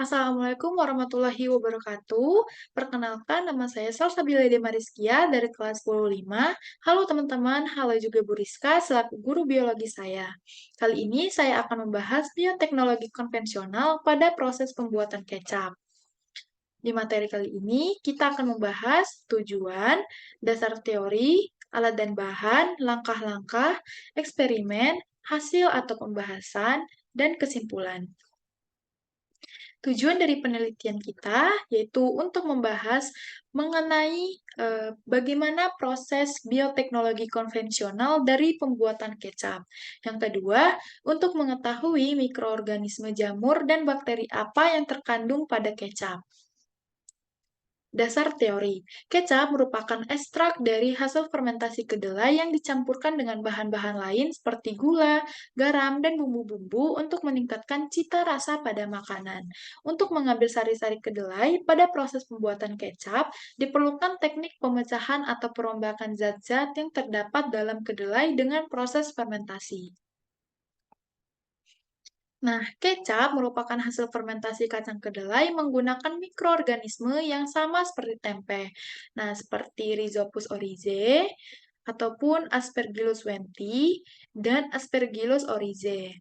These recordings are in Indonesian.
Assalamualaikum warahmatullahi wabarakatuh. Perkenalkan, nama saya Salsabila Demariskia dari kelas 105. Halo teman-teman, halo juga Bu Rizka selaku guru biologi saya. Kali ini saya akan membahas bioteknologi konvensional pada proses pembuatan kecap. Di materi kali ini, kita akan membahas tujuan, dasar teori, alat dan bahan, langkah-langkah, eksperimen, hasil atau pembahasan, dan kesimpulan. Tujuan dari penelitian kita yaitu untuk membahas mengenai bagaimana proses bioteknologi konvensional dari pembuatan kecap. Yang kedua, untuk mengetahui mikroorganisme jamur dan bakteri apa yang terkandung pada kecap. Dasar teori. Kecap merupakan ekstrak dari hasil fermentasi kedelai yang dicampurkan dengan bahan-bahan lain seperti gula, garam, dan bumbu-bumbu untuk meningkatkan cita rasa pada makanan. Untuk mengambil sari-sari kedelai pada proses pembuatan kecap, diperlukan teknik pemecahan atau perombakan zat-zat yang terdapat dalam kedelai dengan proses fermentasi. Nah, kecap merupakan hasil fermentasi kacang kedelai menggunakan mikroorganisme yang sama seperti tempe. Nah, seperti Rhizopus oryzae ataupun Aspergillus wendti dan Aspergillus oryzae.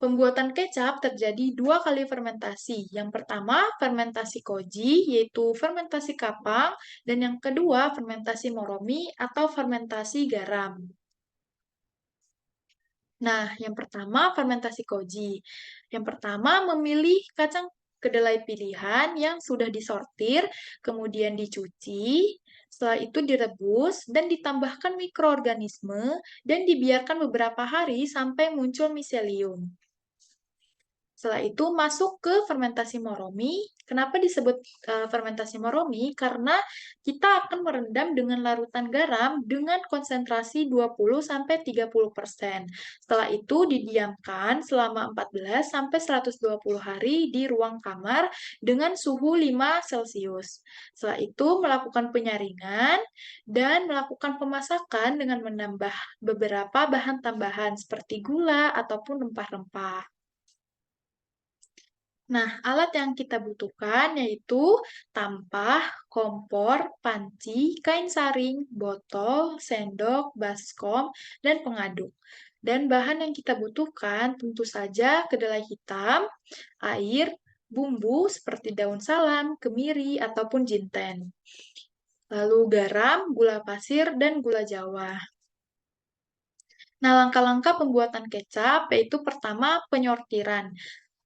Pembuatan kecap terjadi dua kali fermentasi. Yang pertama, fermentasi koji, yaitu fermentasi kapang, dan yang kedua, fermentasi moromi atau fermentasi garam. Nah, yang pertama fermentasi koji. Yang pertama memilih kacang kedelai pilihan yang sudah disortir, kemudian dicuci, setelah itu direbus dan ditambahkan mikroorganisme dan dibiarkan beberapa hari sampai muncul miselium. Setelah itu masuk ke fermentasi moromi. Kenapa disebut fermentasi moromi? Karena kita akan merendam dengan larutan garam dengan konsentrasi 20-30%. Setelah itu didiamkan selama 14-120 hari di ruang kamar dengan suhu 5 Celcius. Setelah itu melakukan penyaringan dan melakukan pemasakan dengan menambah beberapa bahan tambahan seperti gula ataupun rempah-rempah. Nah, alat yang kita butuhkan yaitu tampah, kompor, panci, kain saring, botol, sendok, baskom, dan pengaduk. Dan bahan yang kita butuhkan tentu saja kedelai hitam, air, bumbu seperti daun salam, kemiri, ataupun jinten. Lalu garam, gula pasir, dan gula jawa. Nah, langkah-langkah pembuatan kecap yaitu pertama penyortiran.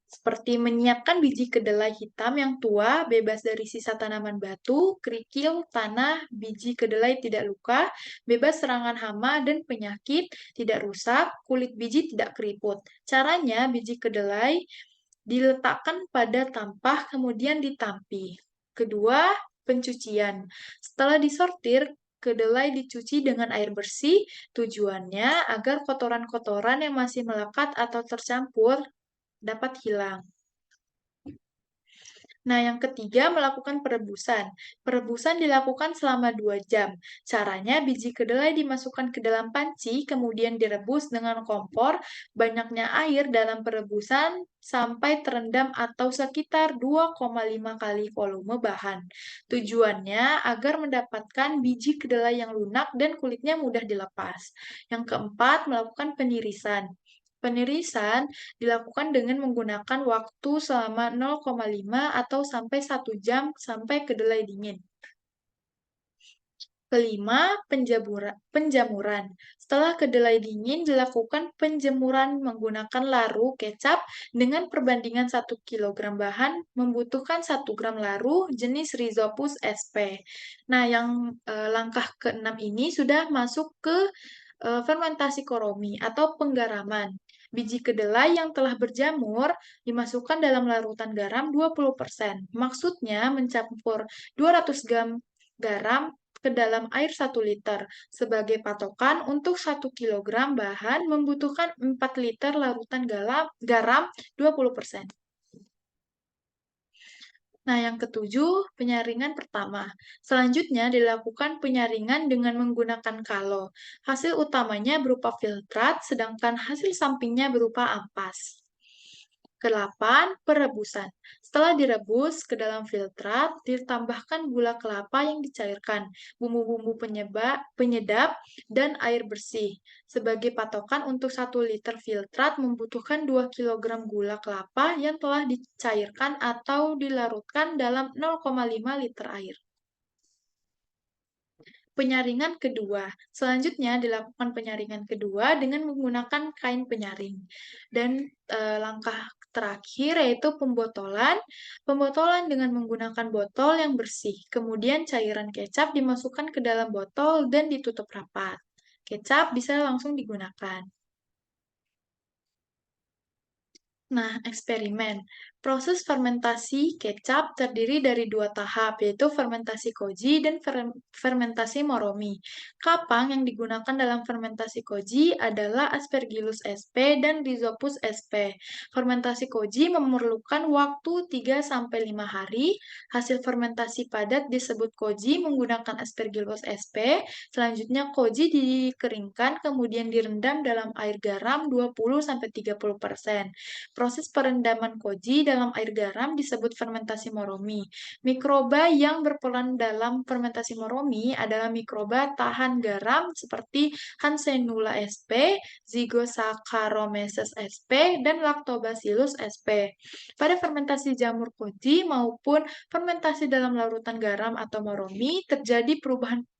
Seperti menyiapkan biji kedelai hitam yang tua, bebas dari sisa tanaman batu, kerikil, tanah, biji kedelai tidak luka, bebas serangan hama dan penyakit, tidak rusak, kulit biji tidak keriput. Caranya, biji kedelai diletakkan pada tampah, kemudian ditampi. Kedua, pencucian. Setelah disortir, kedelai dicuci dengan air bersih, tujuannya agar kotoran-kotoran yang masih melekat atau tercampur dapat hilang. Nah, yang ketiga, melakukan perebusan. Perebusan dilakukan selama 2 jam. Caranya, biji kedelai dimasukkan ke dalam panci, kemudian direbus dengan kompor. Banyaknya air dalam perebusan sampai terendam atau sekitar 2,5 kali volume bahan. Tujuannya agar mendapatkan biji kedelai yang lunak dan kulitnya mudah dilepas. Yang keempat, melakukan penirisan. Penirisan dilakukan dengan menggunakan waktu selama 0,5 atau sampai 1 jam sampai kedelai dingin. Kelima, penjamuran. Setelah kedelai dingin, dilakukan penjemuran menggunakan laru kecap dengan perbandingan 1 kg bahan membutuhkan 1 gram laru jenis Rhizopus sp. Nah, yang langkah keenam ini sudah masuk ke fermentasi koromi atau penggaraman. Biji kedelai yang telah berjamur dimasukkan dalam larutan garam 20%. Maksudnya mencampur 200 gram garam ke dalam air 1 liter. Sebagai patokan untuk 1 kilogram bahan membutuhkan 4 liter larutan garam 20%. Nah, yang ketujuh, penyaringan pertama. Selanjutnya dilakukan penyaringan dengan menggunakan kalo. Hasil utamanya berupa filtrat, sedangkan hasil sampingnya berupa ampas. Kedelapan, perebusan. Setelah direbus ke dalam filtrat, ditambahkan gula kelapa yang dicairkan, bumbu-bumbu penyedap, dan air bersih. Sebagai patokan untuk 1 liter filtrat membutuhkan 2 kg gula kelapa yang telah dicairkan atau dilarutkan dalam 0,5 liter air. Penyaringan kedua. Selanjutnya dilakukan penyaringan kedua dengan menggunakan kain penyaring. Dan langkah terakhir yaitu pembotolan. Pembotolan dengan menggunakan botol yang bersih. Kemudian cairan kecap dimasukkan ke dalam botol dan ditutup rapat. Kecap bisa langsung digunakan. Nah, eksperimen. Proses fermentasi kecap terdiri dari 2 tahap, yaitu fermentasi koji dan fermentasi moromi. Kapang yang digunakan dalam fermentasi koji adalah Aspergillus sp dan Rhizopus sp. Fermentasi koji memerlukan waktu 3-5 hari. Hasil fermentasi padat disebut koji menggunakan Aspergillus sp. Selanjutnya koji dikeringkan, kemudian direndam dalam air garam 20-30%. Proses perendaman koji dalam air garam disebut fermentasi moromi. Mikroba yang berperan dalam fermentasi moromi adalah mikroba tahan garam seperti Hansenula sp, Zygosaccharomyces sp, dan Lactobacillus sp. Pada fermentasi jamur koji maupun fermentasi dalam larutan garam atau moromi, terjadi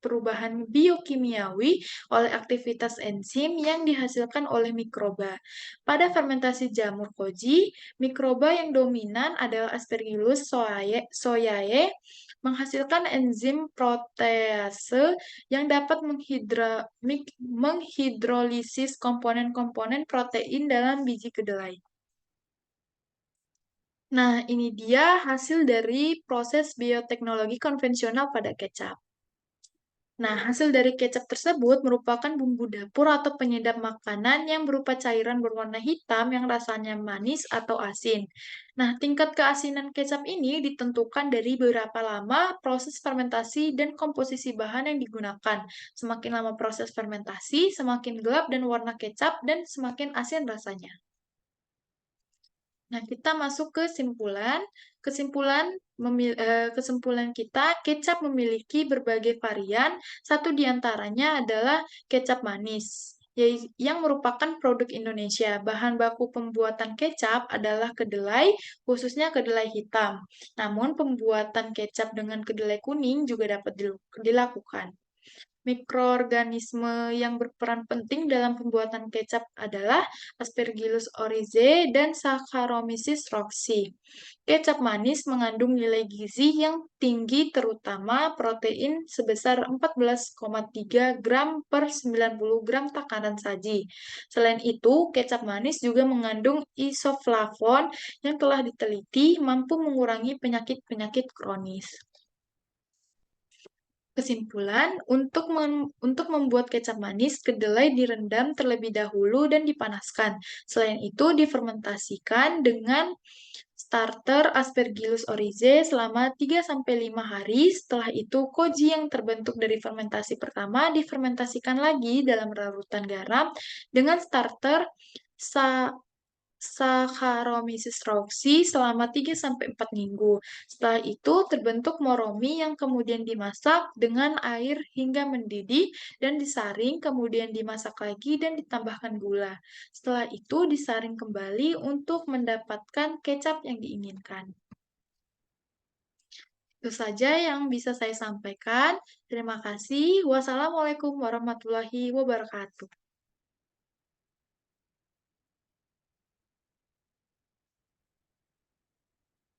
perubahan biokimiawi oleh aktivitas enzim yang dihasilkan oleh mikroba. Pada fermentasi jamur koji, mikroba yang dominan adalah Aspergillus soyae menghasilkan enzim protease yang dapat menghidrolisis komponen-komponen protein dalam biji kedelai. Nah, ini dia hasil dari proses bioteknologi konvensional pada kecap. Nah, hasil dari kecap tersebut merupakan bumbu dapur atau penyedap makanan yang berupa cairan berwarna hitam yang rasanya manis atau asin. Nah, tingkat keasinan kecap ini ditentukan dari berapa lama proses fermentasi dan komposisi bahan yang digunakan. Semakin lama proses fermentasi, semakin gelap dan warna kecap dan semakin asin rasanya. Nah, kita masuk ke kesimpulan. Kesimpulan kita, kecap memiliki berbagai varian. Satu di antaranya adalah kecap manis, yang merupakan produk Indonesia. Bahan baku pembuatan kecap adalah kedelai, khususnya kedelai hitam. Namun, pembuatan kecap dengan kedelai kuning juga dapat dilakukan. Mikroorganisme yang berperan penting dalam pembuatan kecap adalah Aspergillus oryzae dan Saccharomyces roxy. Kecap manis mengandung nilai gizi yang tinggi, terutama protein sebesar 14,3 gram per 90 gram takaran saji. Selain itu, kecap manis juga mengandung isoflavon yang telah diteliti mampu mengurangi penyakit-penyakit kronis. Kesimpulan, untuk membuat kecap manis, kedelai direndam terlebih dahulu dan dipanaskan. Selain itu, difermentasikan dengan starter Aspergillus oryzae selama 3-5 hari. Setelah itu, koji yang terbentuk dari fermentasi pertama difermentasikan lagi dalam larutan garam dengan starter Saccharomyces roxy selama 3-4 minggu. Setelah itu terbentuk moromi yang kemudian dimasak dengan air hingga mendidih dan disaring, kemudian dimasak lagi dan ditambahkan gula. Setelah itu disaring kembali untuk mendapatkan kecap yang diinginkan. Itu saja yang bisa saya sampaikan. Terima kasih. Wassalamualaikum warahmatullahi wabarakatuh.